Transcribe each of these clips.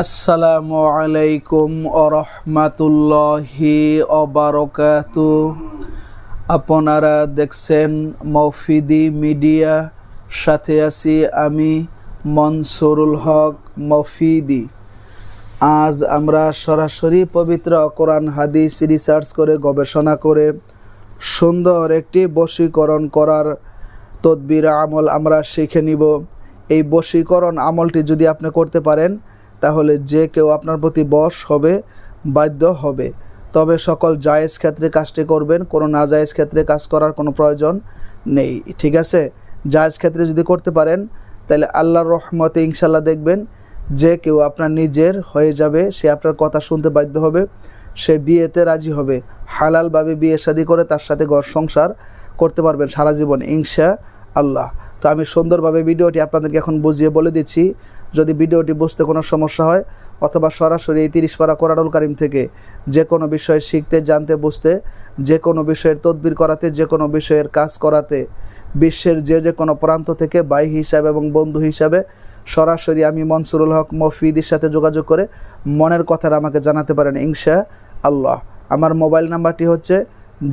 আসসালামু আলাইকুম ওরহমাতুল্লাহি ওবারাকাতু। আপনারা দেখছেন মফিদি মিডিয়া, সাথে আছি আমি মনসুরুল হক মফিদি। আজ আমরা সরাসরি পবিত্র কোরআন হাদিস রিসার্চ করে গবেষণা করে সুন্দর একটি বশীকরণ করার তদবির আমল আমরা শিখে নিব। এই বশীকরণ আমলটি যদি আপনি করতে পারেন তাহলে যে কেউ আপনার প্রতি বশ হবে, বাধ্য হবে। তবে সকল জায়েজ ক্ষেত্রে কাজটি করবেন, কোনো নাজায়েজ ক্ষেত্রে কাজ করার কোনো প্রয়োজন নেই, ঠিক আছে? জায়েজ ক্ষেত্রে যদি করতে পারেন তাহলে আল্লাহর রহমতে ইনশাল্লাহ দেখবেন যে কেউ আপনার নিজের হয়ে যাবে, সে আপনার কথা শুনতে বাধ্য হবে, সে বিয়েতে রাজি হবে, হালালভাবে বিয়ে শাদী করে তার সাথে ঘর সংসার করতে পারবেন সারা জীবন ইনশাআল্লাহ। তো আমি সুন্দরভাবে ভিডিওটি আপনাদেরকে এখন বুঝিয়ে বলে দিচ্ছি। যদি ভিডিওটি বুঝতে কোনো সমস্যা হয় অথবা সরাসরি এই 30 পারা কোরআনুল কারীম থেকে যে কোনো বিষয় শিখতে, জানতে, বুঝতে, যে কোনো বিষয়ের তদবির করাতে, যে কোনো বিষয়ের কাজ করাতে, বিশ্বের যে কোনো প্রান্ত থেকে ভাই হিসাবে এবং বন্ধু হিসাবে সরাসরি আমি মনসুরুল হক মফিদির সাথে যোগাযোগ করে মনের কথাটা আমাকে জানাতে পারেন ইনশাআল্লাহ। আমার মোবাইল নাম্বারটি হচ্ছে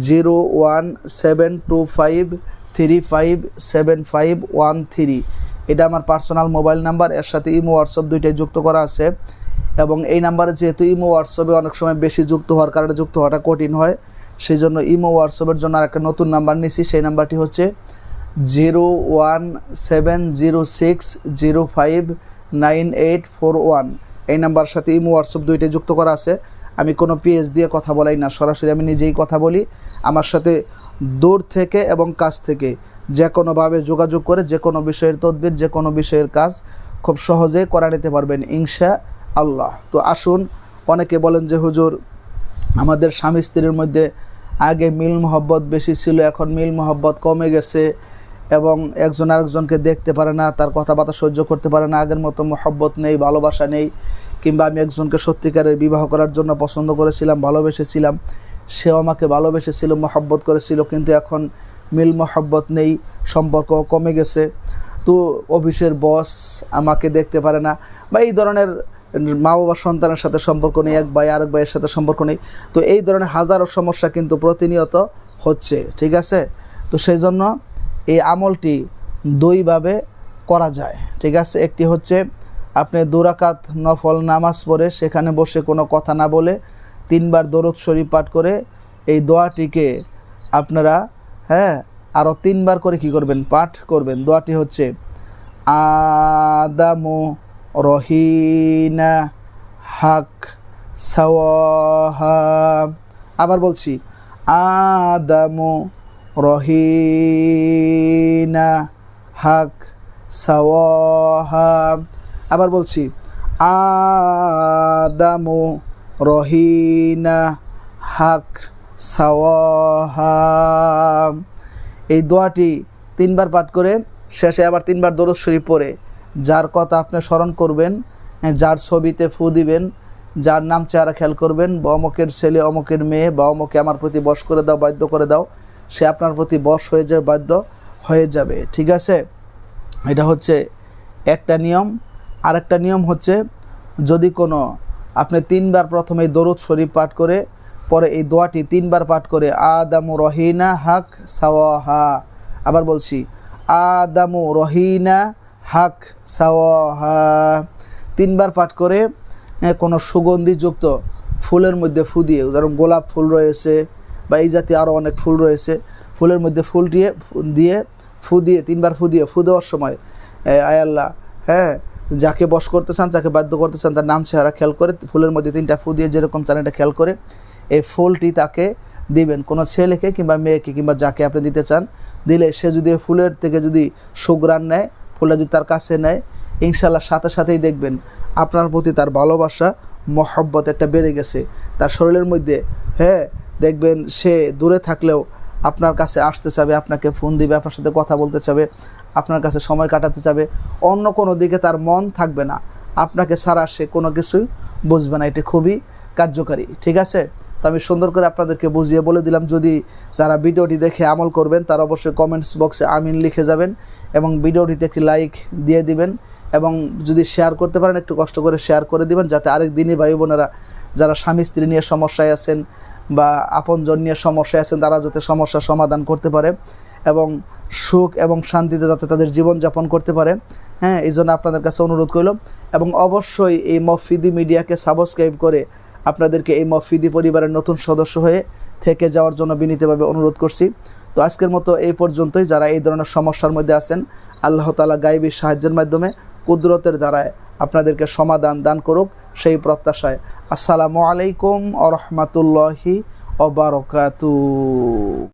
01725357513। এটা আমার পার্সোনাল মোবাইল নাম্বার, এর সাথে ইমো হোয়াটসঅ্যাপ দুইটাই যুক্ত করা আছে। এবং এই নাম্বারে যেহেতু ইমো হোয়াটসঅ্যাপে অনেক সময় বেশি যুক্ত হওয়ার কারণে যুক্ত হওয়াটা কঠিন হয়, সেই জন্য ইমো হোয়াটসঅ্যাপের জন্য আর একটা নতুন নাম্বার নিছি। সেই নাম্বারটি হচ্ছে 01706059841। এই নাম্বার সাথে ইমো হোয়াটসঅ্যাপ দুইটাই যুক্ত করা আছে। আমি কোনো পেজ দিয়ে কথা বলাই না, সরাসরি আমি নিজেই কথা বলি। আমার সাথে দূর থেকে এবং কাছ থেকে যে কোনোভাবে যোগাযোগ করে যে কোনো বিষয়ের তদবির, যে কোনো বিষয়ের কাজ খুব সহজে করা নিতে পারবেন ইনশাআল্লাহ। তো আসুন, অনেকে বলেন যে হুজুর আমাদের স্বামী স্ত্রীর মধ্যে আগে মিল মহব্বত বেশি ছিল, এখন মিল মহব্বত কমে গেছে এবং একজন আরেকজনকে দেখতে পারে না, তার কথাবার্তা সহ্য করতে পারে না, আগের মতো মহব্বত নেই, ভালোবাসা নেই। কিংবা আমি একজনকে সত্যিকারের বিবাহ করার জন্য পছন্দ করেছিলাম, ভালোবেসেছিলাম, সেও আমাকে ভালোবেসেছিল, মহব্বত করেছিল, কিন্তু এখন মিল মহব্বত নেই, সম্পর্ক কমে গেছে। তো অফিসের বস আমাকে দেখতে পারে না, বা এই ধরনের মা বাবা সন্তানের সাথে সম্পর্ক নেই, এক ভাই আরেক ভাইয়ের সাথে সম্পর্ক নেই। তো এই ধরনের হাজারো সমস্যা কিন্তু প্রতিনিয়ত হচ্ছে, ঠিক আছে? তো সেই জন্য এই আমলটি দুইভাবে করা যায়, ঠিক আছে? একটি হচ্ছে আপনি 2 রাকাত নফল নামাজ পড়ে সেখানে বসে কোনো কথা না বলে 3 বার দরুদ শরীফ পাঠ করে এই দোয়াটিকে আপনারা আরও 3 বার করে কী করবেন, পাঠ করবেন। দোয়াটি হচ্ছে আদামু রহিনা হাক সাওয়াহা। আবার বলছি, আদামু রহিনা হাক সাওয়াহা। আবার বলছি, আদামু রহিনা হাক সাওয়াহা। এই দোয়াটি 3 বার পাঠ করে শেষে আবার 3 বার দরুদ শরীফ পড়ে যার কথা আপনি স্মরণ করবেন, যার ছবিতে ফু দিবেন, যার নাম চেহারা খেয়াল করবেন, বা অমুকের ছেলে, অমুকের মেয়ে, বা অমুকে আমার প্রতি বশ করে দাও, বাধ্য করে দাও, সে আপনার প্রতি বশ হয়ে যাবে, বাধ্য হয়ে যাবে, ঠিক আছে? এটা হচ্ছে একটা নিয়ম। আরেকটা নিয়ম হচ্ছে, যদি কোনো আপনি 3 বার প্রথমে দরুদ শরীফ পাঠ করে পরে এই দোয়াটি 3 বার পাঠ করে আদামু রহিনা হাক সাওয়াহা। আবার বলছি, আদামু রহিনা হাক সাওয়াহা 3 বার পাঠ করে কোনো সুগন্ধিযুক্ত ফুলের মধ্যে ফু দিয়ে, উদাহরণ গোলাপ ফুল রয়েছে বা এই জাতীয় আরও অনেক ফুল রয়েছে, ফুলের মধ্যে ফুল দিয়ে ফু দিয়ে 3 বার ফু দিয়ে, ফু দেওয়ার সময় আয় আল্লাহ, যাকে বশ করতে চান, যাকে বাধ্য করতে চান, তার নাম চেহারা খেয়াল করে ফুলের মধ্যে 3টা ফু দিয়ে যেরকম চান এটা খেয়াল করে এই ফুলটি তাকে দিবেন, কোনো ছেলেকে কিংবা মেয়েকে কিংবা যাকে আপনি দিতে চান। দিলে সে যদি ফুলের থেকে যদি সুঘ্রাণ নেয়, ফুলটা যদি তার কাছে নেয়, ইনশাআল্লাহ সাথে সাথেই দেখবেন আপনার প্রতি তার ভালোবাসা, মহব্বত একটা বেড়ে গেছে। তার শরীরের মধ্যে দেখবেন সে দূরে থাকলেও আপনার কাছে আসতে চাবে, আপনাকে ফোন দিবে, আপনার সাথে কথা বলতে চাবে, আপনার কাছে সময় কাটাতে চাবে, অন্য কোনো দিকে তার মন থাকবে না, আপনাকে ছাড়া সে কোনো কিছুই বুঝবে না। এটি খুবই কার্যকারী, ঠিক আছে? তো আমি সুন্দর করে আপনাদেরকে বুঝিয়ে বলে দিলাম। যদি যারা ভিডিওটি দেখে আমল করবেন তারা অবশ্যই কমেন্টস বক্সে আমিন লিখে যাবেন এবং ভিডিওটিতে একটি লাইক দিয়ে দিবেন এবং যদি শেয়ার করতে পারেন একটু কষ্ট করে শেয়ার করে দিবেন, যাতে আরেক দিনই ভাই বোনেরা যারা স্বামী স্ত্রী নিয়ে সমস্যায় আছেন বা আপনজন নিয়ে সমস্যায় আছেন তারা যাতে সমস্যার সমাধান করতে পারে এবং সুখ এবং শান্তিতে যাতে তাদের জীবনযাপন করতে পারে। হ্যাঁ, এই জন্য আপনাদের কাছে অনুরোধ করলাম। এবং অবশ্যই এই মফিদি মিডিয়াকে সাবস্ক্রাইব করে আপনাদেরকে এই মফিদি পরিবারের নতুন সদস্য হয়ে থেকে যাওয়ার জন্য বিনীতভাবে অনুরোধ করছি। তো আজকের মতো এই পর্যন্তই। যারা এই ধরনের সমস্যার মধ্যে আছেন, আল্লাহ তাআলা গায়বী সাহায্যের মাধ্যমে কুদরতের দ্বারায় আপনাদেরকে সমাধান দান করুক সেই প্রত্যাশায়। আসসালামু আলাইকুম ওয়া রাহমাতুল্লাহি ওয়া বারাকাতুহু।